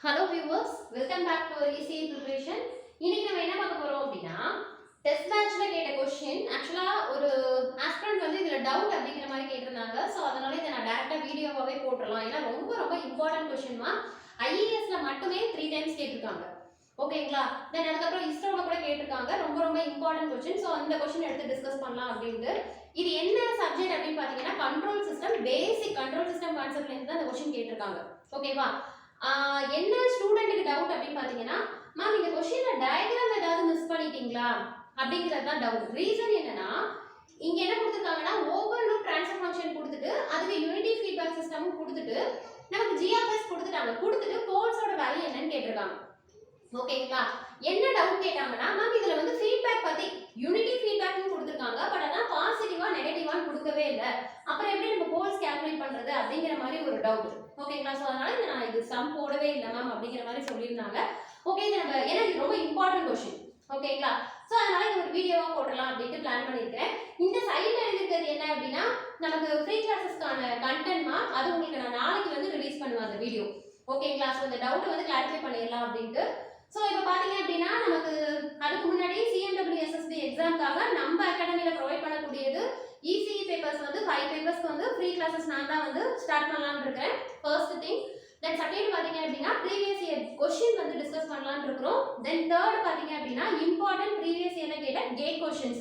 Hello viewers, welcome back to our ECE preparation. இன்னைக்கு நம்ம என்ன பார்க்க போறோம் அப்படினா டெஸ்ட் பேட்ச்ல கேட்ட क्वेश्चन एक्चुअली ஒரு ஆஸ்பிரண்ட் வந்து இதுல டவுட் அப்படிங்கிற மாதிரி கேட்டிருந்தாங்க. சோ அதனால இத நான் டைரக்டா வீடியோவாவே போட்டுறலாம். ஏன்னா ரொம்ப ரொம்ப இம்பார்ட்டன்ட் क्वेश्चनமா ஐஏஎஸ்ல மட்டுமே 3 டைம்ஸ் கேட்டிருக்காங்க. ஓகேங்களா? தென் அதுக்கு அப்புறம் இஸ்ரோல கூட கேட்டிருக்காங்க. ரொம்ப ரொம்ப இம்பார்ட்டன்ட் क्वेश्चन. சோ அந்த क्वेश्चन எடுத்து டிஸ்கஸ் பண்ணலாம் அப்படினு. இது என்ன சப்ஜெக்ட் அப்படினு பாத்தீங்கன்னா கண்ட்ரோல் சிஸ்டம், பேசிக் கண்ட்ரோல் சிஸ்டம் கான்செப்ட்ல இருந்து தான் இந்த क्वेश्चन கேட்டிருக்காங்க. ஓகேவா? என்ன ஸ்டூடெண்ட்க்கு டவுட் அப்படினு பாத்தீங்கன்னா மேம் இந்த क्वेश्चनல டயகிராம் ஏதாவது மிஸ் பண்ணிட்டீங்களா அப்படிங்கிறது தான் டவுட். ரீசன் என்னன்னா இங்க என்ன கொடுத்திருக்காங்கன்னா ஓபன் லூப் ட்ரான்ஸ்ஃபர் ஃபங்க்ஷன் கொடுத்துட்டு அதுக்கு யூனிட்டி ஃபீட்பேக் சிஸ்டமும் கொடுத்துட்டு நமக்கு ஜிஎஃப்எஸ் கொடுத்துட்டாங்க. கொடுத்துட்டு போல்ஸோட வேல்யூ என்னன்னு கேட்டிருக்காங்க. ஓகேங்களா? என்ன டவுட் கேட்டாங்கன்னா மேம் இதுல வந்து ஃபீட்பேக் பத்தி யூனிட்டி ஃபீட்பேக்னு கொடுத்திருக்காங்க. பட் ஆனா பாசிட்டிவா நெகட்டிவான்னு கொடுக்கவே இல்ல. அப்புறம் எப்படி நம்ம போல்ஸ் கால்குலேட் பண்றது அப்படிங்கிற மாதிரி ஒரு டவுட். ஓகேங்களா? சோ அதனால நான் இது சம் போடவே இல்ல மேம் அப்படிங்கிற மாதிரி சொல்லிருந்தாங்க. ஓகே இது நம்ம ஏன்னா இது ரொம்ப இம்பார்ட்டன்ட் क्वेश्चन. ஓகேங்களா? சோ அதனால இந்த ஒரு வீடியோவா போடலாம் அப்படினு பிளான் பண்ணிருக்கேன். இந்த சைடுல எழுதிருக்கிறது என்ன அப்படினா நமக்கு ஃப்ரீ கிளாसेसக்கான கண்டென்ட்மா அது உங்களுக்கு நான் நாளைக்கு வந்து ரிலீஸ் பண்ணுவேன் அந்த வீடியோ. ஓகேங்களா? சோ இந்த டவுட் வந்து கிளாரிஃபை பண்ணிரலாம் அப்படினு. சோ இப்போ பாத்தீங்க அப்படினா நமக்கு அதுக்கு முன்னாடி CMWSSB எக்ஸாம்க்காக நம்ம அகாடமில ப்ரொவைட் பண்ணக்கூடியது ECE பேப்பர்ஸ் வந்து 5 பேப்பர்ஸ்க்கு வந்து ஃப்ரீ கிளாसेस நான் தான் வந்து ஸ்டார்ட் பண்ணலாம்னு இருக்கேன். First thing. தென் செகண்ட் பாத்தீங்க அப்படினா ப்ரீவியஸ் இயர் क्वेश्चन வந்து டிஸ்கஸ் பண்ணலாம்னு இருக்கோம். தென் தேர்ட் பாத்தீங்க அப்படினா இம்பார்ட்டன்ட் ப்ரீவியஸ் இயர்ல கேட்ட கேட் क्वेश्चंस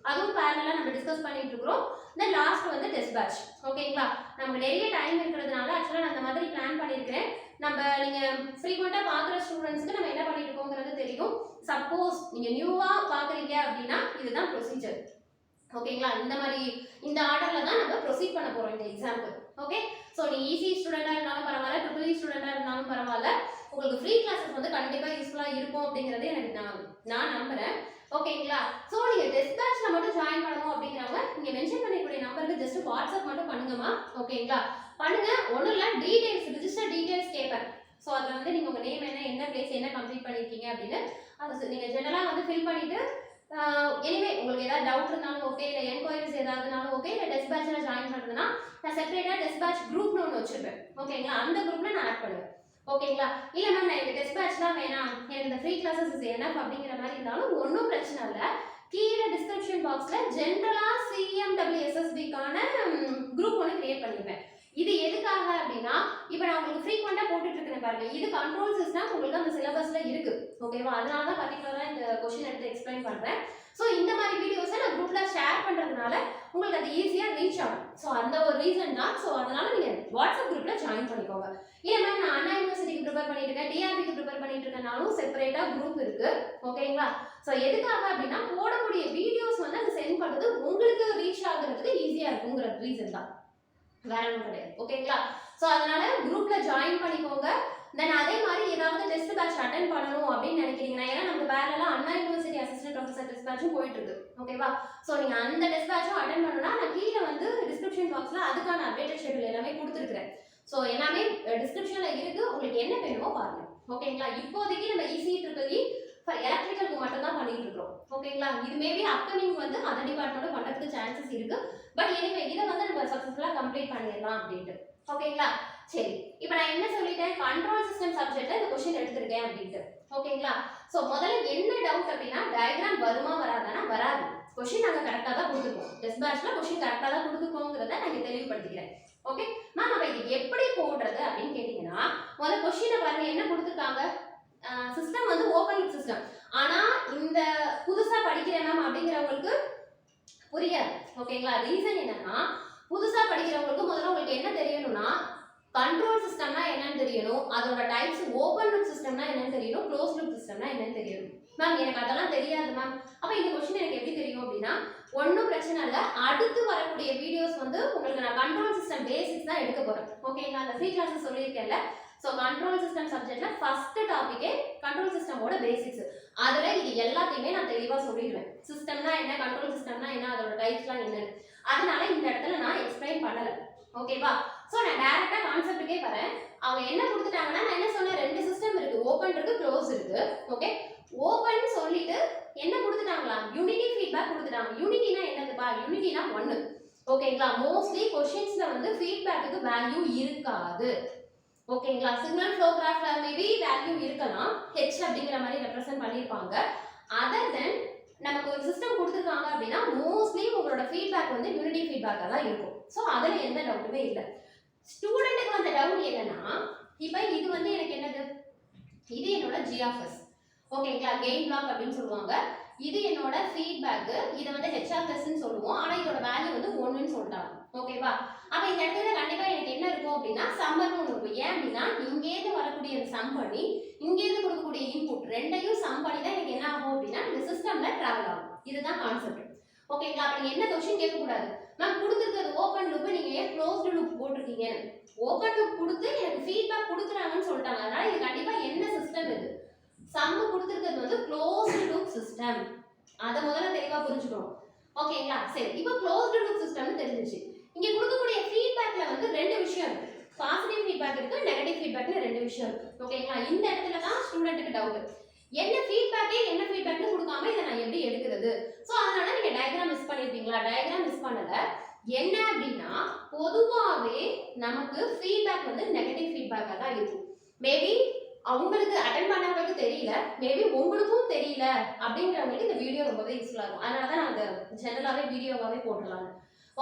அதுவும் parallel நம்ம டிஸ்கஸ் பண்ணிட்டு இருக்கோம். தென் லாஸ்ட் வந்து டெஸ்ட் பேட்ச். ஓகேங்களா? நமக்கு நிறைய டைம் இருக்குறதுனால एक्चुअली நான் அந்த மாதிரி பிளான் பண்ணிருக்கேன். நம்ம நீங்க ஃப்ரீக்வெண்டா பாக்குற ஸ்டூடண்ட்ஸ்க்கு நம்ம என்ன பண்ணிட்டு இருக்கோம்ங்கிறது தெரியும். சப்போஸ் நீங்க நியூவா பாக்குறீங்க அப்படினா இதுதான் ப்ரொசீஜர். ஓகேங்களா? இந்த மாதிரி இந்த ஆர்டர்ல தான் நம்ம ப்ரோசீட் பண்ண போறோம் இந்த எக்ஸாம்க்கு. ஓகே? சோ நீ ECE ஸ்டூடண்டா இருந்தாலும் பரவாயில்லை, EEE ஸ்டூடண்டா இருந்தாலும் பரவாயில்லை, உங்களுக்கு ஃப்ரீ கிளாसेस வந்து கண்டிப்பா யூஸ்ஃபுல்லா இருக்கும் அப்படிங்கறது எனக்கு நான் நம்புறேன். ஓகேங்களா? சோ நீங்க டெஸ்ட் பேட்ச்ல மட்டும் ஜாயின் பண்ணனும் அப்படிங்கறவங்க இங்க மென்ஷன் பண்ணிக்கூடிய நம்பருக்கு ஜஸ்ட் வாட்ஸ்அப் மட்டும் பண்ணுங்கமா. ஓகேங்களா? பண்ணுங்க. ஒண்ணும் இல்ல டீடைல்ஸ் ரெஜிஸ்டர் டீடைல்ஸ் கேட்பேன். சோ அதுல வந்து நீங்க உங்க நேம் என்ன பிளேஸ் என்ன கம்ப்ளீட் பண்ணிருக்கீங்க அப்படினு அது நீங்க ஜெனரலா வந்து ஃபில் பண்ணிட்டு எனிவே உங்களுக்கு ஏதாவது டவுட் இருந்தாலும் ஓகே, இல்ல என்கொயரிஸ் ஏதாவதுனாலும் ஓகே, இல்ல டெஸ்ட் பேட்ச்ல ஜாயின் பண்றதுனா நான் செப்பரேட்டா டெஸ்ட் பேட்ச் குரூப்னு ஒன்னு வச்சிருப்பேன். ஓகேங்களா? அந்த குரூப்ல நான் ஆட் பண்ணுவேன். ஓகேங்களா? இல்ல மேம் நான் எனக்கு டெஸ்ட் பேட்ச் தான் வேணாம், எனக்கு இந்த ஃப்ரீ கிளாसेस இஸ் எனஃப் அப்படிங்கிற மாதிரி இருந்தாலும் ஒன்றும் பிரச்சனை இல்ல. கீழே டிஸ்கிரிப்ஷன் பாக்ஸ்ல ஜெனரலா CMWSSB க்கான குரூப் ஒன்னு கிரியேட் பண்ணிருப்பேன். இது எதுக்காக அப்படினா இப்போ நான் உங்களுக்கு ஃப்ரீக்வெண்டா போட்டுட்டு இருக்கேன் பாருங்க. இது கண்ட்ரோல் சிஸ்டம் உங்களுக்கு அந்த சிலபஸ்ல இருக்கு. ஓகேவா? அதனால தான் பர்టిక్యులரா இந்த क्वेश्चन எடுத்து எக்ஸ்பிளைன் பண்றேன். சோ இந்த மாதிரி வீடியோஸை நான் குரூப்ல ஷேர் பண்றதுனால உங்களுக்கு அது ஈஸியா ரீச் ஆகும். சோ அந்த ஒரு ரீசன் தான். சோ அதனால நீங்க வாட்ஸ்அப் குரூப்ல ஜாயின் பண்ணிக்கோங்க. இல்ல மேம் நான் அண்ணா யுனிவர்சிட்டிக்கு ப்ரிப்பேர் பண்ணிட்டு இருக்கேன், டிஆர்பிக்கு ப்ரிப்பேர் பண்ணிட்டு இருக்கேனாலும் செப்பரேட்டா குரூப் இருக்கு. ஓகேங்களா? சோ எதுக்காக அப்படினா போடக்கூடிய வீடியோஸ் வந்து அது சென்ட் பண்றது உங்களுக்கு ரீச் ஆகுறதுக்கு ஈஸியா இருக்கும்ங்கற ரீசன் தான். வேற ஒண்ணும் கிடையாது. ஓகேங்களா? சோ அதனால குரூப்ல ஜாயின் பண்ணிக்கோங்க. தென் அதே மாதிரி ஏதாவது டெஸ்ட் பேட்ச் அட்டெண்ட் பண்ணனும் அப்படினு நினைக்கிறீங்கன்னா ஏன்னா நம்ம பேரலா அண்ணா யுனிவர்சிட்டி அசிஸ்டன்ட் ப்ரொஃபசர் டெஸ்ட் பேட்சும் போயிட்டு இருக்கு. ஓகேவா? சோ நீங்க அந்த டெஸ்ட் பேட்சும் அட்டெண்ட் பண்ணனும்னா நான் கீழ வந்து டிஸ்கிரிப்ஷன் பாக்ஸ்ல அதுக்கான அப்டேட்டட் ஷெட்யூல் எல்லாமே கொடுத்திருக்கேன். சோ எல்லாமே டிஸ்கிரிப்ஷன்ல இருக்கு. உங்களுக்கு என்ன வேணுமோ பாருங்க. ஓகேங்களா? இப்போதைக்கு நம்ம ECE ஃபார் எலக்ட்ரிக்கலுக்கு மட்டும் தான் பண்ணிட்டு இருக்கோம். ஓகேங்களா? இது மேபி அப்கமிங் வந்து அந்த டிபார்ட்மென்ட் பண்றதுக்கு சான்சஸ் இருக்கு. பட் எனிவே இத வந்து நம்ம சக்சஸ்ஃபுல்லா கம்ப்ளீட் பண்ணிரலாம் அப்படினு. ஓகேங்களா? சரி. இப்போ நான் என்ன சொல்லிட்டேன் கண்ட்ரோல் சிஸ்டம் சப்ஜெக்ட்ல இந்த क्वेश्चन எடுத்துர்க்கேன் அப்படினு. ஓகேங்களா? சோ முதல்ல என்ன டவுட் அப்படினா டயகிராம் வருமா வராதானா வராது. क्वेश्चन நாங்க கரெக்ட்டா தான் கொடுத்திருக்கோம். டெஸ்ட் பேட்ச்ல क्वेश्चन கரெக்ட்டா தான் கொடுத்திருக்கோம்ங்கறத நான் தெளிவுபடுத்திக்கிறேன். ஓகே? மேம் அப்ப இது எப்படி போடுறது அப்படினு கேட்டிங்கனா முதல்ல क्वेश्चन பாருங்க என்ன கொடுத்திருக்காங்க. சிஸ்டம் வந்து ஓபன் லூப் சிஸ்டம். ஆனா இந்த புதுசா படிக்கிறேன் மேம் அப்படிங்கறவங்களுக்கு புரியாது. ஓகேங்களா? ரீசன் என்னன்னா புதுசா படிக்கிறவங்களுக்கு முதல்ல உங்களுக்கு என்ன தெரியணும்னா கண்ட்ரோல் சிஸ்டம்னா என்னன்னு தெரியணும். அதோட டைப்ஸ் ஓபன் லூப் சிஸ்டம்னா என்னன்னு தெரியணும். க்ளோஸ் லூப் சிஸ்டம்னா என்னன்னு தெரியணும். மேம் எனக்கு அதெல்லாம் தெரியாது மேம். அப்ப இந்த क्वेश्चन எனக்கு எப்படி தெரியும் அப்படினா ஒண்ணும் பிரச்சனை இல்ல. அடுத்து வரக்கூடிய வீடியோஸ் வந்து உங்களுக்கு நான் கண்ட்ரோல் சிஸ்டம் பேசிக்ஸ் தான் எடுக்க போறேன். ஓகேங்களா? அந்த ஃப்ரீ கிளாसेस சொல்லிருக்கேன்ல. சோ கண்ட்ரோல் சிஸ்டம் சப்ஜெக்ட்ல ஃபர்ஸ்ட் டாபிக்கே கண்ட்ரோல் சிஸ்டமோட பேசிக்ஸ். அதுல இது எல்லாத்தையுமே நான் தெளிவா சொல்லிடுவேன். சிஸ்டம்னா என்ன, கண்ட்ரோல் சிஸ்டம்னா என்ன, அதோட டைப்ஸ்லாம் என்னன்னு. அதனால இந்த இடத்துல நான் எக்ஸ்பிளைன் பண்ணல. ஓகேவா? சோ நான் டைரக்ட்டா கான்செப்ட்க்கே வரேன். அவங்க என்ன கொடுத்துட்டாங்கன்னா நான் என்ன சொன்னேன் ரெண்டு சிஸ்டம் இருக்கு. ஓபன் இருக்கு, க்ளோஸ் இருக்கு. ஓகே? ஓபன் சொல்லிட்டு என்ன கொடுத்துட்டாங்களா யூனிட்டி ஃபீட்பேக் கொடுத்துட்டாங்க. யூனிட்டினா என்னதுப்பா? யூனிட்டினா 1. ஓகேங்களா? மோஸ்ட்லி क्वेश्चंसல வந்து ஃபீட்பேக்குக்கு வேல்யூ இருக்காது. ஓகேங்களா. சிக்னல் ஃப்ளோ கிராஃப்ல மேபி வேல்யூ இருக்கலாம், h அப்படிங்கிற மாதிரி ரெப்ரசென்ட் பண்ணியிருப்பாங்க. அதர் தென் நமக்கு ஒரு சிஸ்டம் கொடுத்துருக்காங்க அப்படின்னா மோஸ்ட்லி உங்களோட ஃபீட்பேக் வந்து யூனிட்டி ஃபீட்பேக்காக தான் இருக்கும். ஸோ அதில் எந்த டவுட்டுமே இல்லை. ஸ்டூடெண்ட்டுக்கு வந்த டவுட் என்னன்னா, இப்போ இது வந்து எனக்கு என்னது, இது என்னோட g of s ஓகேங்களா, கெயின் பிளாக் அப்படின்னு சொல்லுவாங்க. இது என்னோட ஃபீட்பேக், இதை வந்து h of s ன்னு சொல்லுவோம். ஆனால் இதோட வேல்யூ வந்து 1ன்னு சொல்லிட்டாங்க. ஓகேவா. அப்போ இந்த இடத்துல கண்டிப்பாக எனக்கு என்ன இருக்கும் அப்படின்னா சம்மர்னு ஒன்று இருக்கும். ஏன் அப்படின்னா இங்கேருந்து வரக்கூடிய சம் பண்ணி இங்கேருந்து கொடுக்கக்கூடிய இன்புட் ரெண்டையும் சம் பண்ணி தான் எனக்கு என்ன ஆகும் அப்படின்னா இந்த சிஸ்டம்ல டிராவல் ஆகும். இதுதான் கான்செப்ட். ஓகேங்களா. அப்போ நீங்க என்ன கொஸ்டின் கேட்கக்கூடாது, மேம் கொடுத்துருக்கிறது ஓப்பன் லூப், நீங்க ஏன் க்ளோஸ்டு லூப் போட்டிருக்கீங்க, ஓப்பன் லூப் கொடுத்து எனக்கு ஃபீட்பேக் கொடுக்குறாங்கன்னு சொல்லிட்டாங்க. அதனால இது கண்டிப்பா என்ன சிஸ்டம், இது சம் கொடுத்துருக்கிறது வந்து க்ளோஸ்டு லூப் சிஸ்டம். அதை முதல்ல தெளிவா புரிஞ்சுக்கணும். ஓகேங்களா. சரி, இப்போ க்ளோஸ்டு லூப் சிஸ்டம்னு தெரிஞ்சிச்சு. இங்க கொடுக்கக்கூடிய ஃபீட்பேக்ல வந்து ரெண்டு விஷயம் இருக்கு, பாசிட்டிவ் ஃபீட்பேக் இருக்கு, நெகட்டிவ் ஃபீட்பேக்னு ரெண்டு விஷயம் இருக்கு. ஓகேங்களா. இந்த இடத்துல தான் ஸ்டூடெண்ட்டுக்கு டவுட், என்ன ஃபீட்பேக்னு கொடுக்காம இதை நான் எப்படி எடுக்கிறது. ஸோ அதனால நீங்க டயக்ராம் மிஸ் பண்ணிருப்பீங்களா, டயக்ராம் மிஸ் பண்ணல. என்ன அப்படின்னா பொதுவாகவே நமக்கு ஃபீட்பேக் வந்து நெகட்டிவ் ஃபீட்பேக்காக தான் இருக்கும். மேபி அவங்களுக்கு அட்டென்ட் பண்ணவங்களுக்கு தெரியல, மேபி உங்களுக்கும் தெரியல அப்படிங்கிறவங்களுக்கு இந்த வீடியோ ரொம்பவே யூஸ்ஃபுல்லாக இருக்கும். அதனால தான் நான் அதை ஜெனரலாகவே வீடியோவாகவே போட்டுடலாம்.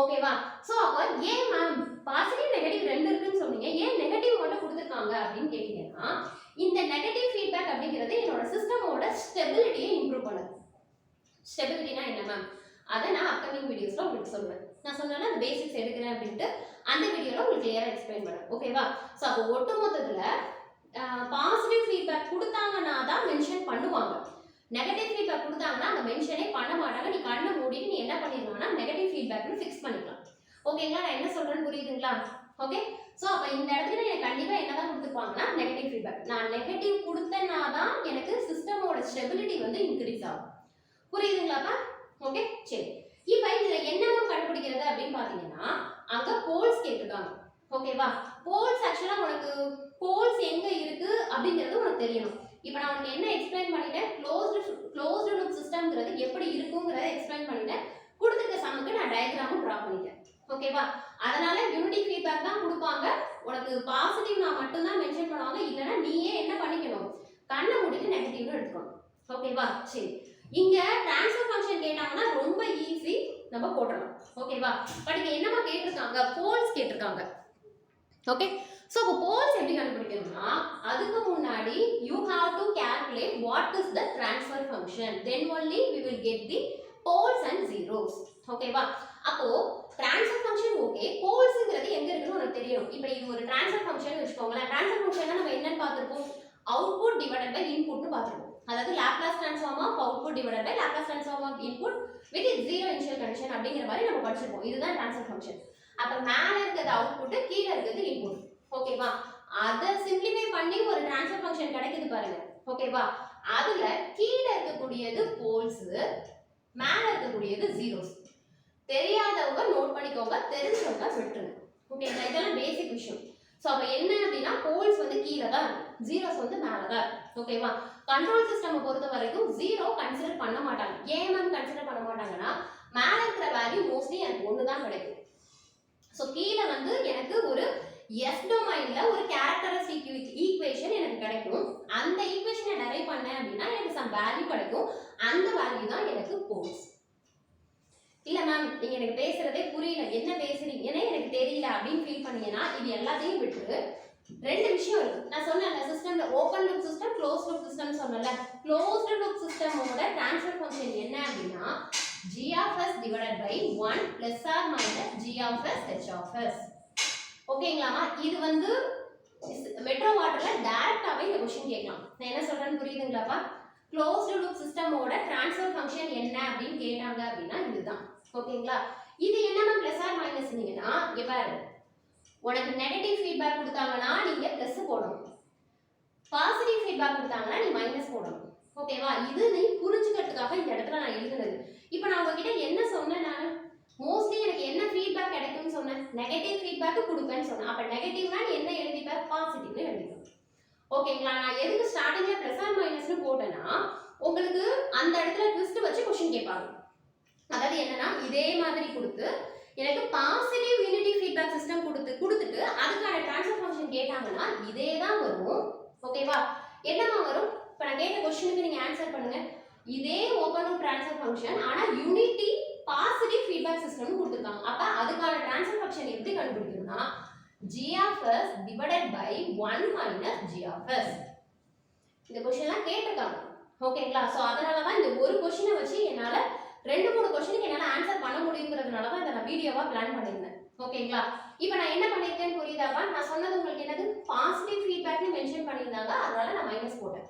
ஓகேவா. ஸோ அப்போ ஏன் மேம் பாசிட்டிவ் நெகட்டிவ் ரெண்டு இருக்குன்னு சொன்னீங்க, ஏன் நெகட்டிவ் மட்டும் கொடுத்துருக்காங்க அப்படின்னு கேட்டீங்கன்னா, இந்த நெகட்டிவ் ஃபீட்பேக் அப்படிங்கிறது என்னோட சிஸ்டமோட ஸ்டெபிலிட்டியை இம்ப்ரூவ் பண்ணுது. ஸ்டெபிலிட்டினா என்ன மேம், அதை நான் அப்கமிங் வீடியோஸ்ல உங்களுக்கு சொல்லுவேன். நான் சொன்னேன்னா அந்த பேசிக்ஸ் எடுக்கிறேன் அப்படின்ட்டு அந்த வீடியோல உங்களுக்கு கிளியரா எக்ஸ்பிளைன் பண்ணுறேன். ஓகேவா. ஸோ அப்போ ஒட்டு மொத்தத்தில் பாசிட்டிவ் ஃபீட்பேக் கொடுத்தாங்கன்னா தான் மென்ஷன் பண்ணுவாங்க, நெகட்டிவ் ஃபீட்பேக் கொடுத்தாங்கன்னா அந்த மென்ஷனே பண்ண மாட்டாங்க. நீ கண்ணை மூடிட்டு நீ என்ன பண்ணிடலாம்னா நெகட்டிவ் ஃபீட்பேக்னு ஃபிக்ஸ் பண்ணிக்கலாம். ஓகேங்களா. நான் என்ன சொல்றேன்னு புரியுதுங்களா. ஓகே. ஸோ அப்போ இந்த இடத்துல எனக்கு கண்டிப்பாக என்னதான் கொடுத்துருப்பாங்கன்னா நெகட்டிவ் ஃபீட்பேக். நான் நெகட்டிவ் கொடுத்தேன்னா தான் எனக்கு சிஸ்டமோட ஸ்டெபிலிட்டி வந்து இன்க்ரீஸ் ஆகும். புரியுதுங்களாப்பா. ஓகே. சரி, இப்போ இதில் என்னென்ன கண்டுபிடிக்கிறது அப்படின்னு பார்த்தீங்கன்னா அங்கே போல்ஸ் கேட்டிருக்காங்க. ஓகேவா. போல்ஸ் ஆக்சுவலாக உனக்கு போல்ஸ் எங்கே இருக்கு அப்படிங்கிறது உனக்கு தெரியணும். இப்போ நான் உனக்கு என்ன எக்ஸ்பிளைன் பண்ணிட்டேன், க்ளோஸ்டு லூப் சிஸ்டம்ங்கிறது எப்படி இருக்குங்கிறத எக்ஸ்பிளைன் பண்ணிட்டேன். கொடுத்துருக்க சம்முக்கு நான் டயக்ராமும் ட்ரா பண்ணிட்டேன். ஓகேவா. அதனால யூனிட்டி ஃபீட்பேக் தான் கொடுப்பாங்க, உனக்கு பாசிட்டிவ் நான் மட்டும்தான் மென்ஷன் பண்ணுவாங்க. இல்லைன்னா நீயே என்ன பண்ணிக்கணும், கண்ணை மூடிட்டு நெகட்டிவ்னு எடுத்துக்கணும். ஓகேவா. சரி, இங்க ட்ரான்ஸ்ஃபர் ஃபங்க்ஷன் கேட்டாங்கன்னா ரொம்ப ஈஸி, நம்ம போடலாம். ஓகேவா. பட் இங்க என்னமா கேட்டிருக்காங்க, போல்ஸ் கேட்டிருக்காங்க. ஓகே. ஸோ இப்போ போல்ஸ் எப்படி கண்டுபிடிக்கணும்னா அதுக்கு முன்னாடி you have to calculate what is the transfer function, then only we will get the poles and zeros. ஓகேவா. அப்போ ட்ரான்ஸ்ஃபர் ஃபங்க்ஷன் ஓகே, போல்ஸ்ங்கிறது எங்க இருக்குன்னு உனக்கு தெரியும். இப்போ இது ஒரு ட்ரான்ஸ்ஃபர் ஃபங்க்ஷன் வச்சுக்கோங்களேன். ட்ரான்ஸ்ஃபர் ஃபங்க்ஷன்னா நம்ம என்னன்னு பார்த்துருப்போம், அவுட்புட் டிவைடட் பை இன்புட்னு பார்த்துருப்போம். அதாவது Laplace transform of output divided by Laplace transform of input with zero initial condition அப்படிங்கிற மாதிரி நம்ம படிச்சிருப்போம். இதுதான் ட்ரான்ஸ்ஃபர் ஃபங்க்ஷன். அப்போ மேலே இருக்கிறது அவுட்புட், கீழே இருக்கிறது இன்புட். ஓகேவா. அதை சிம்பிளிஃபை பண்ணி ஒரு ட்ரான்ஸ்ஃபர் ஃபங்க்ஷன் கிடைக்குது பாருங்க. ஓகேவா. அதுல கீழே இருக்கக்கூடியது போல்ஸ், மேலே இருக்கக்கூடியது ஜீரோஸ். தெரியாதவங்க நோட் பண்ணிக்கோங்க, தெரிஞ்சவங்க விட்டுருங்க. ஓகேங்களா. இதெல்லாம் பேசிக் விஷயம். ஸோ அப்போ என்ன அப்படின்னா போல்ஸ் வந்து கீழே தான், ஜீரோஸ் வந்து மேலே தான். ஓகேவா. கண்ட்ரோல் சிஸ்டம் பொறுத்த வரைக்கும் ஜீரோ கன்சிடர் பண்ண மாட்டாங்க. ஏன் மேம் கன்சிடர் பண்ண மாட்டாங்கன்னா மேலே இருக்கிற வேல்யூ மோஸ்ட்லி எனக்கு ஒன்று தான் கிடைக்கும். ஸோ கீழே வந்து எனக்கு ஒரு எஸ் டொமைன்ல ஒரு கேரக்டரிஸ்டிக் ஈக்குவேஷன் எனக்கு கிடைக்கும். அந்த ஈக்குவேஷனை டெரைவ் பண்ணேன் அப்படின்னா எனக்கு சம் வேல்யூ கிடைக்கும். அந்த வேல்யூ தான் எனக்கு போல்ஸ். இல்ல மேம் நீங்க எனக்கு பேசுறதே புரியல, என்ன பேசுறீங்கன்னு எனக்கு தெரியல அப்படின்னு ஃபீல் பண்ணீங்கன்னா இது எல்லாத்தையும் விட்டு ரெண்டு விஷயம் இருக்கு. நான் சொன்னேன்ல சிஸ்டம்ல open loop system, closed loop system சொன்னேன்ல. க்ளோஸ்டு லூப் சிஸ்டமோட ட்ரான்ஸ்ஃபர் ஃபங்க்ஷன் என்ன அப்படின்னா g of s divided by 1 plus or minus g of s h of s. ஓகேங்களாமா. இது வந்து மெட்ரோ வாட்டர்ல டைரக்டாவே இந்த क्वेश्चन கேட்கலாம். நான் என்ன சொல்றேன்னு புரியுதுங்களாப்பா. க்ளோஸ்டு லூப் சிஸ்டமோட ட்ரான்ஸ்ஃபர் ஃபங்க்ஷன் என்ன அப்படின்னு கேட்டாங்க அப்படின்னா இதுதான். ஓகேங்களா. இது என்னன்னா பிளஸ் ஆர் மைனஸ் நீங்கன்னா இங்க பாரு, உனக்கு நெகட்டிவ் ஃபீட்பேக் கொடுத்தாங்கன்னா நீங்க பிளஸ் போடணும், பாசிட்டிவ் ஃபீட்பேக் கொடுத்தாங்கன்னா நீ மைனஸ் போடணும். ஓகேவா. இது நீ புரிஞ்சுக்கிறதுக்காக இந்த இடத்துல நான் எழுதுனது. இப்போ நான் உங்ககிட்ட என்ன சொன்னேன், நான் மோஸ்ட்லி எனக்கு என்ன ஃபீட்பேக் கிடைக்கும்னு சொன்னேன், நெகட்டிவ் ஃபீட்பேக் கொடுப்பேன்னு சொன்னேன். அப்போ நெகட்டிவ்னா நீ என்ன எழுதிப்ப, பாசிட்டிவ்னு எழுதிப்பேன். ஓகேங்களா. நான் எதுக்கு ஸ்டார்டிங்ல பிளஸ் ஆர் மைனஸ்னு போட்டேன்னா உங்களுக்கு அந்த இடத்துல ட்விஸ்ட் வச்சு क्वेश्चन கேட்பாங்க. அதாவது என்னன்னா இதே மாதிரி கொடுத்து எனக்கு பாசிட்டிவ் யூனிட்டி ஃபீட்பேக் சிஸ்டம் கொடுத்துட்டு அதுக்கான ட்ரான்ஸ்ஃபர் ஃபங்க்ஷன் கேட்டாங்கன்னா இதே தான் வரும். ஓகேவா? என்னமா வரும்? இப்போ நான் கேட்ட கொஸ்டினுக்கு நீங்க ஆன்சர் பண்ணுங்க. இதே ஓபன் லூப் ட்ரான்ஸ்ஃபர் ஃபங்க்ஷன் ஆனா யூனிட்டி பாசிட்டிவ் ஃபீட்பேக் சிஸ்டம்னு கொடுத்துருக்காங்க. அப்ப அதுக்கான ட்ரான்ஸ்ஃபர் ஃபங்க்ஷன் எப்படி கண்டுபிடிக்கணும்னா g of s divided by 1 minus g of s. இந்த கொஸ்டின்லாம் கேட்டிருக்காங்க. ஓகேங்களா? சோ அதனால தான் இந்த ஒரு கொஸ்டினை வச்சு என்னால 2-3 கொஸ்டினுக்கு என்னால ஆன்சர் பண்ண முடியுங்கிறதுனால தான் இதை நான் வீடியோவா பிளான் பண்ணியிருந்தேன். ஓகேங்களா? இப்போ நான் என்ன பண்ணிருக்கேன்னு புரியுதாப்பா? நான் சொன்னது உங்களுக்கு என்னது பாசிட்டிவ் ஃபீட்பேக்னு மென்ஷன் பண்ணியிருந்தாங்க, அதனால நான் மைனஸ் போட்டேன்.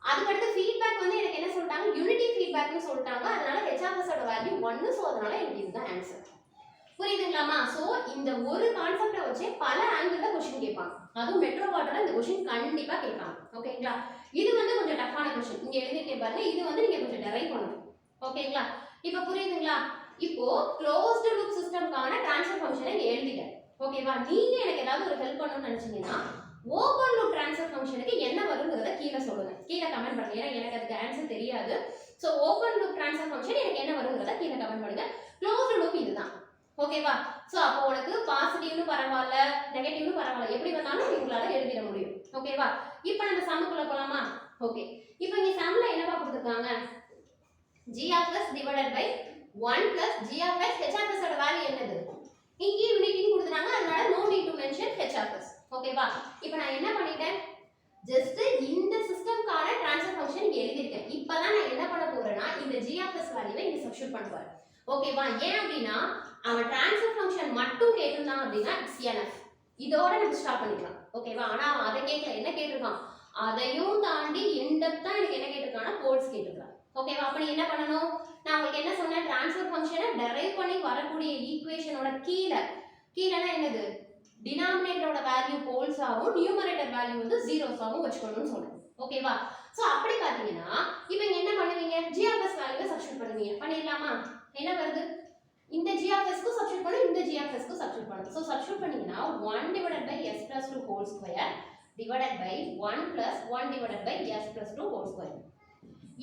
அதுக்கடுத்து ஃபீட்பேக் வந்து எனக்கு என்ன சொல்லிட்டாங்க, யூனிட்டி ஃபீட்பேக்னு சொல்லிட்டாங்க, அதனால h(s) ஓட வேல்யூ 1, ஸோ அதனால எனக்கு இதுதான் ஆன்சர். புரியுதுங்களாமா? ஸோ இந்த ஒரு கான்செப்டை வச்சு பல ஆங்கிள் கொஸ்டின் கேட்பாங்க. அதுவும் மெட்ரோ வாட்டர்ல இந்த கொஸ்டின் கண்டிப்பா கேட்பாங்க. ஓகேங்களா? இது வந்து கொஞ்சம் டஃப்பான கொஸ்டின். இங்க எழுதிட்டே பாருங்க. இது வந்து நீங்க கொஞ்சம் டெரைவ் பண்ணணும். ஓகேங்களா? இப்போ புரியுதுங்களா? இப்போ க்ளோஸ்டு லூப் சிஸ்டம்க்கான ட்ரான்ஸ்ஃபர் ஃபங்க்ஷனை இங்க எழுதிட்டேன். ஓகேவா? நீங்க எனக்கு ஏதாவது ஒரு ஹெல்ப் பண்ணணும்னு நினைச்சீங்கன்னா ஓபன் லூப் ட்ரான்ஸ்ஃபர் ஃபங்க்ஷனுக்கு என்ன வரும்ங்கறத கீழ சொல்லுங்க. கீழ கமெண்ட் பண்ணுங்க. ஏன்னா எனக்கு அதுக்கு ஆன்சர் தெரியாது. So open loop transfer function எனக்கு என்ன வரும்ங்கறத கீழ கமெண்ட் பண்ணுங்க. க்ளோஸ்டு லூப் இதுதான். ஓகேவா? சோ அப்போ உனக்கு பாசிட்டிவ்னு பரவாயில்ல, நெகட்டிவ்னு பரவாயில்ல, எப்படி வந்தாலும் உங்களால எழுதிட முடியும். ஓகேவா? இப்போ நம்ம சம்முக்குள்ள போலாமா? ஓகே. இப்போ இங்க சம்ல என்னவா கொடுத்திருக்காங்க? g of s divided by 1 plus g of s h of s ஓட வேல்யூ என்னது? இங்க யூனிட்டின்னு கொடுத்துட்டாங்க, அதனால no need to mention h of s. ஓகேவா? இப்போ நான் என்ன பண்ணிட்டேன்? ஜஸ்ட் இந்த சிஸ்டம்க்கான ட்ரான்ஸ்ஃபர் ஃபங்க்ஷன் இங்க எழுதிருக்கேன். இப்போதான் நான் என்ன பண்ண போறேன்னா இந்த g of s வேல்யூவை இங்க சப்ஸ்டிட்யூட் பண்ண போறேன். ஓகேவா? ஏன் அப்படின்னா அவன் ட்ரான்ஸ்ஃபர் ஃபங்க்ஷன் மட்டும் கேட்டிருந்தான் அப்படின்னா இட்ஸ் என்எஃப். இதோட நம்ம ஸ்டாப் பண்ணிக்கலாம். ஓகேவா? ஆனா அவன் அதை கேட்கல. என்ன கேட்டிருக்கான்? அதையும் தாண்டி இன்டெப்தா எனக்கு என்ன கேட்டிருக்கானா போல்ஸ் கேட்டிருக்கான். ஓகேவா? அப்ப நீ என்ன பண்ணணும்? நான் உங்களுக்கு என்ன சொன்னேன்? ட்ரான்ஸ்ஃபர் ஃபங்க்ஷனை டெரைவ் பண்ணி வரக்கூடிய ஈக்குவேஷனோட கீழனா என்னது? டினாமினேட்டரோட வேல்யூ போல்ஸ் ஆகும், நியூமரேட்டர் வேல்யூ வந்து ஜீரோஸ் ஆகும் வச்சுக்கணும்னு சொன்னேன். ஓகேவா? சோ அப்படி பாத்தீங்கன்னா இப்போ இங்க என்ன பண்ணுவீங்க? g of s வேல்யூவை சப்ஸ்டிட்யூட் பண்ணுவீங்க. பண்ணிரலாமா? என்ன வருது? இந்த g of s க்கு சப்ஸ்டிட்யூட் பண்ணு, இந்த g of s க்கு சப்ஸ்டிட்யூட் பண்ணு. சோ சப்ஸ்டிட்யூட் பண்ணீங்கன்னா 1 divided by s plus 2 whole square divided by 1 plus 1 divided by s plus 2 whole square.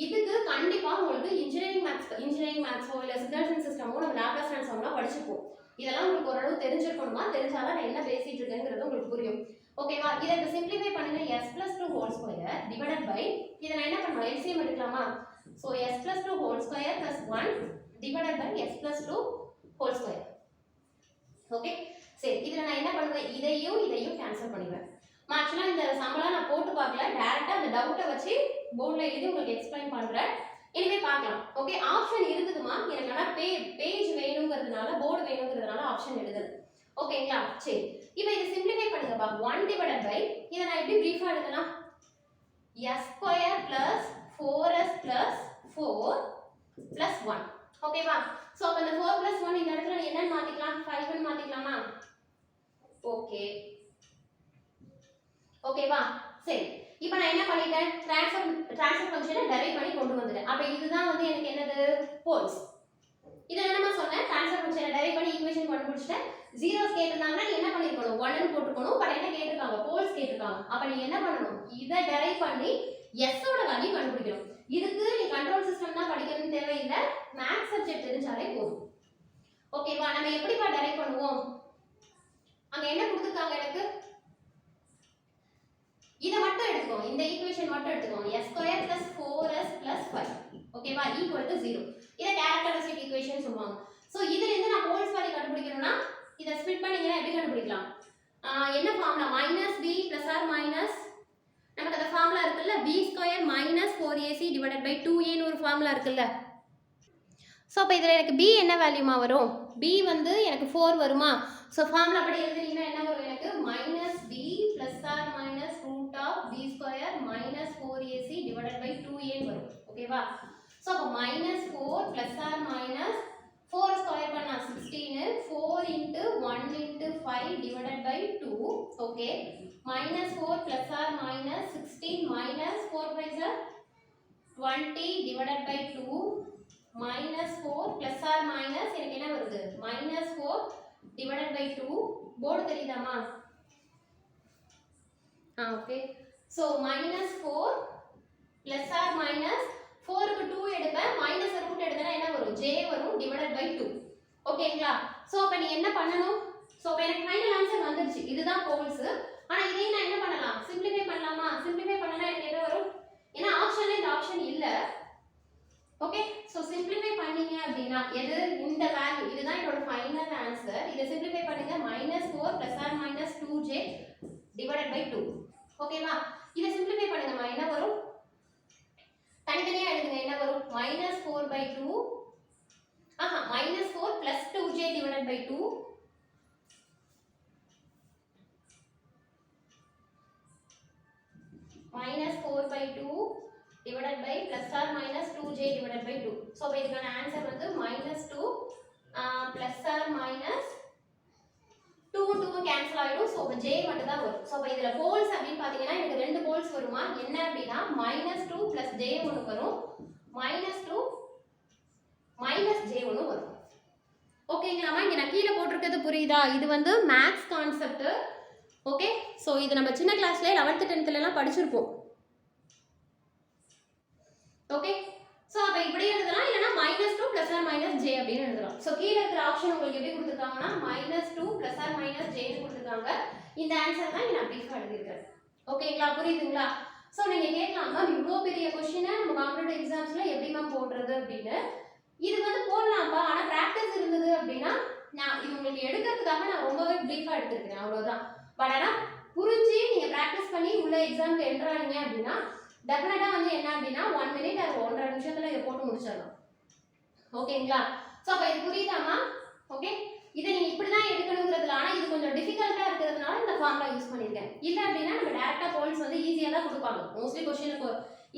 இதுக்கு கண்டிப்பா உங்களுக்கு இன்ஜினியரிங் மேத்ஸோ இல்ல சிக்னல் சிஸ்டமோ நம்ம லாப்லாஸ் ட்ரான்ஸ்ஃபார்ம்லாம் படிச்சிருப்போம். இதெல்லாம் உங்களுக்கு ஓரளவு தெரிஞ்சிருக்கணுமா? தெரிஞ்சாதான் நான் என்ன பேசிட்டு இருக்கேங்கிறது உங்களுக்கு புரியும். ஓகேவா? இதை சிம்பிளிஃபை பண்ணுங்க. s plus 2 whole square divided by இதை நான் என்ன பண்ணுவேன்? LCM எடுக்கலாமா? so s plus 2 whole square plus 1 divided by s plus 2 whole square. Okay? சரி, இதுல நான் என்ன பண்ணுவேன்? இதையும் கேன்சல் பண்ணிடுவேன். ஆக்சுவலா இந்த சம்பளம் நான் போட்டு பார்க்கல, டைரக்டா அந்த டவுட்டை வச்சு போர்ட்ல எழுதி உங்களுக்கு எக்ஸ்பிளைன் பண்றேன். இனிமே பார்க்கலாம். ஓகே? ஆப்ஷன் இருக்குதுமா, எனக்கு ஆனா பேஜ் வேணுங்கிறதுனால, போர்டு வேணுங்கிறதுனால ஆப்ஷன் எழுதுது. ஓகேங்களா? சரி, இப்போ இதை சிம்பிளிஃபை பண்ணுங்கப்பா. 1 divided by இதை நான் எப்படி பிரீஃபா எழுதலாம்? s square plus 4s plus 4 plus 1. ஓகேவா? சோ அப்ப இந்த 4 plus 1 இந்த இடத்துல நீ என்னன்னு மாத்திக்கலாம்? 5 ன்னு மாத்திக்கலாமா? ஓகே. ஓகேவா? சரி, இப்போ நான் என்ன பண்ணிட்டேன்? ட்ரான்ஸ்ஃபர் ஃபங்க்ஷனை டெரைவ் பண்ணி கொண்டு வந்துட்டேன். அப்ப இதுதான் வந்து எனக்கு என்னது? போல்ஸ். இதை என்னமா சொன்னேன்? ட்ரான்ஸ்ஃபர் ஃபங்க்ஷனை டெரைவ் பண்ணி ஈக்குவேஷன் கண்டுபிடிச்சிட்டேன். ஜீரோஸ் கேட்டிருந்தாங்கன்னா நீ என்ன பண்ணிருக்கணும்? 1 ன்னு போட்டுக்கணும். பட் என்ன கேட்டிருக்காங்க? போல்ஸ் கேட்டிருக்காங்க. அப்ப நீ என்ன பண்ணணும்? இதை டெரைவ் பண்ணி s ஓட வேல்யூ கண்டுபிடிக்கணும். இதுக்கு நீ கண்ட்ரோல் சிஸ்டம் தான் படிக்கணும்னு தேவையில்லை, மேத்ஸ் சப்ஜெக்ட் தெரிஞ்சாலே போதும். ஓகேவா? நம்ம எப்படிப்பா டெரைவ் பண்ணுவோம்? அங்க என்ன கொடுத்துருக்காங்க எனக்கு? இதை மட்டும் எடுத்துக்கோங்க, இந்த ஈக்குவேஷன் மட்டும் எடுத்துக்கோங்க. s square plus 4s plus 5 ஓகேவா ஈக்குவல் டு 0. இதை கேரக்டரிஸ்டிக் ஈக்குவேஷன் சொல்லுவாங்க. சோ இதுல இருந்து நான் போல்ஸ் வேல்யூ கண்டுபிடிக்கணும்னா இதை ஸ்ப்ளிட் பண்ணீங்கன்னா எப்படி கண்டுபிடிக்கலாம்? என்ன formula? -b plus or minus நமக்கு அந்த ஃபார்முலா இருக்குல்ல, b square minus 4ac divided by 2a ன்னு ஒரு ஃபார்முலா இருக்குல்ல. சோ அப்ப இதுல எனக்கு b என்ன வேல்யூமா வரும்? b வந்து எனக்கு 4 வருமா? சோ ஃபார்முலா படி எழுதுனீங்கன்னா என்ன வரும் எனக்கு? -b plus or minus root of b square minus 4ac divided by 2a வரும். ஓகேவா? சோ அப்ப -4 plus or minus 4 ஸ்கொயர் பண்ணா 16, 4 into 1 into 5 divided by 2. Okay, -4 plus or minus 16 minus 4 5 are 20 divided by 2 -4 plus or minus எனக்கு என்ன வருது? -4 divided by 2. Board தெரியுதாமா? Okay. So -4 plus or minus 4 க்கு 2 எடுப்பேன், மைனஸ் ரூட் எடுத்தனா என்ன வரும்? j வரும் divided by 2. ஓகேங்களா? சோ அப்ப நீ என்ன பண்ணணும்? சோ அப்ப எனக்கு ஃபைனல் ஆன்சர் வந்துருச்சு. இதுதான் போல்ஸ். ஆனா இதே நான் என்ன பண்ணலாம்? சிம்பிளிஃபை பண்ணலாமா? சிம்பிளிஃபை பண்ணனா எனக்கு என்ன வரும்? ஏன்னா ஆப்ஷன்ல இந்த ஆப்ஷன் இல்ல. ஓகே, சோ சிம்பிளிஃபை பண்ணீங்க அப்படினா எது இந்த வேல்யூ இதுதான் என்னோட ஃபைனல் ஆன்சர். இத சிம்பிளிஃபை பண்ணுங்க -4 ± 2j டிவைடட் பை 2. ஓகேவா? இத சிம்பிளிஃபை பண்ணுங்கமா என்ன வரும்? தனித்தனியா எழுதுங்க என்ன வரும்? -4/2 -4 + 2j divided by 2 -4/2 divided by ± 2j divided by 2. So இதுக்கான ஆன்சர் வந்து -2 +or -2 கேன்சல் ஆயிடும். சோ j மட்டும் தான் வரும். சோ இதுல போல்ஸ் அப்படி பாத்தீங்கன்னா எனக்கு ரெண்டு போல்ஸ் வருமா? என்ன அப்படினா -2 + j ஒன்னு வரும். -2 -j ஒன்னு வரும். ஓகேங்களாமா? இங்க நான் கீழ போட்டுருக்கிறது புரியுதா? இது வந்து மேத்ஸ் கான்செப்ட். ஓகே, சோ இது நம்ம சின்ன கிளாஸ்ல 11th 10th எல்லாம் படிச்சிருப்போம். ஓகே, சோ அப்ப இப்படி எழுதலாம், இல்லனா -2 +or -j அப்படினு எழுதலாம். சோ கீழ இருக்கிற ஆப்ஷன் உங்களுக்கு எப்படி கொடுத்திருக்காங்கன்னா -2 +or -j னு கொடுத்திருக்காங்க. இந்த ஆன்சர் தான் நான் பிரீஃபா எழுதிருக்கேன். ஓகேங்களா? புரியுதுங்களா? சோ நீங்க கேட்கலாம் மேம் இவ்ளோ பெரிய क्वेश्चन நம்ம காம்படிட்டிவ் எக்ஸாம்ஸ்ல எப்படி மேம் போடுறது அப்படினு. இது வந்து போடலாம்ப்பா, ஆனா பிராக்டீஸ் இருந்தது அப்படினா நான் இது உங்களுக்கு எடுக்கிறதுக்காக நான் ரொம்பவே பிரீஃபா எடுத்துக்கிறேன் அவ்வளவுதான். பட் ஆனா புரிஞ்சு நீங்க பிராக்டீஸ் பண்ணி உள்ள எக்ஸாம்க்கு என்டர் ஆனீங்க அப்படினா டெஃபினட்டா வந்து என்ன அப்படினா 1 மினிட் ஆர் 1.5 நிமிஷத்துல இத போட்டு முடிச்சிடலாம். ஓகேங்களா? சோ அப்ப இது புரியுதாமா? ஓகே, இத நீங்க இப்படி தான் எடுக்கணும்ங்கிறதுல ஆனா இது கொஞ்சம் டிஃபிகல்ட்டா இருக்கிறதுனால இந்த ஃபார்முலா யூஸ் பண்ணிருக்கேன். இல்ல அப்படினா நம்ம டைரக்டா போல்ஸ் வந்து ஈஸியா தான் கொடுப்பாங்க. மோஸ்ட்லி क्वेश्चनக்கு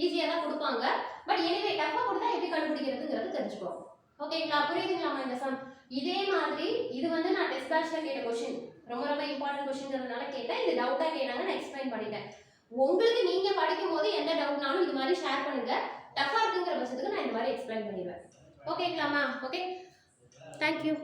ஈஸியா தான் கொடுப்பாங்க. பட் எனிவே டஃபா கொடுத்தா எப்படி கண்டுபிடிக்கிறதுங்கிறது தெரிஞ்சுக்கோங்க. ஓகேங்களா? புரியுதுங்களாமா இந்த சம்? இதே மாதிரி இது வந்து நான் டெஸ்ட் பேட்ச்ல கேட்ட क्वेश्चन. ரொம்ப ரொம்ப இம்பார்ட்டன்ட் क्वेश्चनங்கிறதுனால கேட்டேன். இது டவுட்டா கேட்டாங்க, நான் எக்ஸ்பிளைன் பண்ணிட்டேன். உங்களுக்கு நீங்க படிக்கும்போது எந்த டவுட்னாலும் இது மாதிரி ஷேர் பண்ணுங்க. டஃபா இருக்குங்கிற பட்சத்துக்கு நான் இந்த மாதிரி எக்ஸ்பிளைன் பண்ணிடுவேன். ஓகேங்களாமா? Okay, thank you.